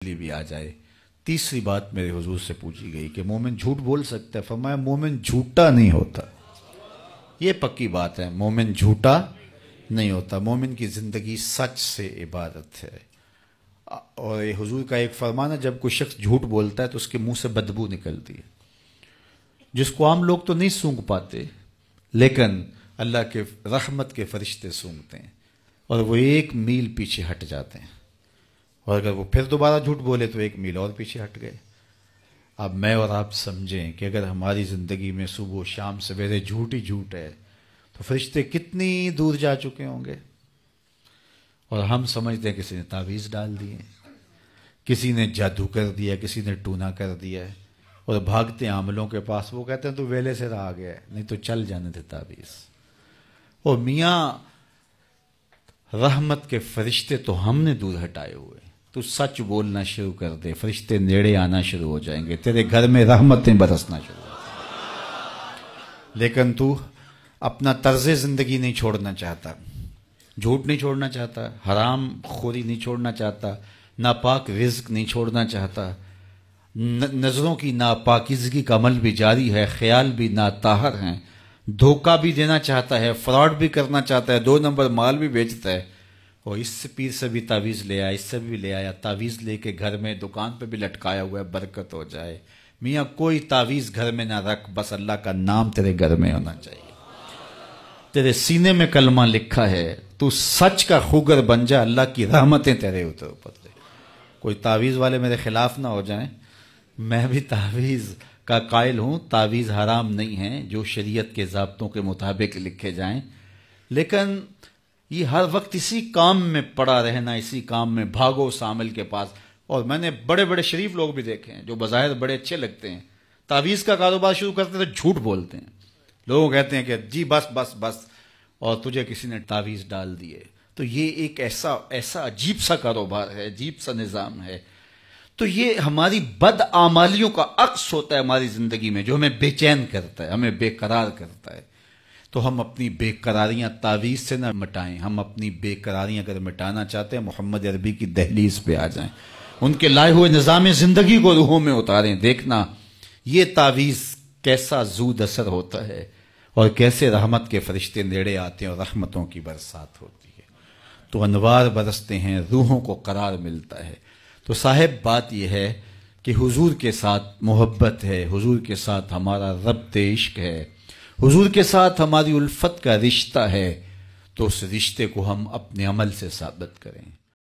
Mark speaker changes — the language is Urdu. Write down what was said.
Speaker 1: بھی آ جائے۔ تیسری بات میرے حضور سے پوچھی گئی کہ مومن جھوٹ بول سکتا ہے؟ فرمایا مومن جھوٹا نہیں ہوتا۔ یہ پکی بات ہے، مومن جھوٹا نہیں ہوتا، مومن کی زندگی سچ سے عبادت ہے۔ اور یہ حضور کا ایک فرمان ہے، جب کوئی شخص جھوٹ بولتا ہے تو اس کے منہ سے بدبو نکلتی ہے، جس کو عام لوگ تو نہیں سونگھ پاتے، لیکن اللہ کے رحمت کے فرشتے سونگھتے ہیں اور وہ 1 میل پیچھے ہٹ جاتے ہیں، اور اگر وہ پھر دوبارہ جھوٹ بولے تو 1 میل اور پیچھے ہٹ گئے۔ اب میں اور آپ سمجھیں کہ اگر ہماری زندگی میں صبح و شام سویرے جھوٹ ہی جھوٹ ہے تو فرشتے کتنی دور جا چکے ہوں گے۔ اور ہم سمجھتے ہیں کسی نے تعویذ ڈال دیے، کسی نے جادو کر دیا، کسی نے ٹونا کر دیا ہے، اور بھاگتے ہیں عاملوں کے پاس، وہ کہتے ہیں تو ویلے سے رہا گیا ہے، نہیں تو چل جانے تھے تعویذ۔ اور میاں رحمت کے فرشتے تو ہم نے دور ہٹائے ہوئے، تو سچ بولنا شروع کر دے، فرشتے نیڑے آنا شروع ہو جائیں گے، تیرے گھر میں رحمتیں برسنا شروع ہو جائیں گے۔ لیکن تو اپنا طرز زندگی نہیں چھوڑنا چاہتا، جھوٹ نہیں چھوڑنا چاہتا، حرام خوری نہیں چھوڑنا چاہتا، ناپاک رزق نہیں چھوڑنا چاہتا، نظروں کی ناپاکیزگی کا عمل بھی جاری ہے، خیال بھی ناطاہر ہیں، دھوکہ بھی دینا چاہتا ہے، فراڈ بھی کرنا چاہتا ہے، 2 نمبر مال بھی بیچتا ہے، اور اس سے پیر سے بھی تعویذ لے آیا، اس سے بھی لے آیا، تعویذ لے کے گھر میں دکان پہ بھی لٹکایا ہوا ہے، برکت ہو جائے۔ میاں کوئی تعویذ گھر میں نہ رکھ، بس اللہ کا نام تیرے گھر میں ہونا چاہیے، تیرے سینے میں کلمہ لکھا ہے، تو سچ کا خوگر بن جا، اللہ کی رحمتیں تیرے اوپر دے۔ کوئی تعویذ والے میرے خلاف نہ ہو جائیں، میں بھی تعویذ کا قائل ہوں، تعویذ حرام نہیں ہے، جو شریعت کے ضابطوں کے مطابق لکھے جائیں، لیکن یہ ہر وقت اسی کام میں پڑا رہنا، اسی کام میں بھاگو اس عامل کے پاس۔ اور میں نے بڑے بڑے شریف لوگ بھی دیکھے ہیں جو بظاہر بڑے اچھے لگتے ہیں، تعویذ کا کاروبار شروع کرتے تو جھوٹ بولتے ہیں، لوگ کہتے ہیں کہ جی بس بس بس، اور تجھے کسی نے تعویذ ڈال دیے۔ تو یہ ایک ایسا عجیب سا کاروبار ہے، عجیب سا نظام ہے۔ تو یہ ہماری بدعمالیوں کا عکس ہوتا ہے ہماری زندگی میں، جو ہمیں بے چین کرتا ہے، ہمیں بے قرار کرتا ہے۔ تو ہم اپنی بے قراریاں تعویذ سے نہ مٹائیں، ہم اپنی بے قراریاں اگر مٹانا چاہتے ہیں محمد عربی کی دہلیز پہ آ جائیں، ان کے لائے ہوئے نظام زندگی کو روحوں میں اتاریں، دیکھنا یہ تعویذ کیسا زود اثر ہوتا ہے، اور کیسے رحمت کے فرشتے نیڑے آتے ہیں اور رحمتوں کی برسات ہوتی ہے، تو انوار برستے ہیں، روحوں کو قرار ملتا ہے۔ تو صاحب بات یہ ہے کہ حضور کے ساتھ محبت ہے، حضور کے ساتھ ہمارا ربط عشق ہے، حضور کے ساتھ ہماری الفت کا رشتہ ہے، تو اس رشتے کو ہم اپنے عمل سے ثابت کریں۔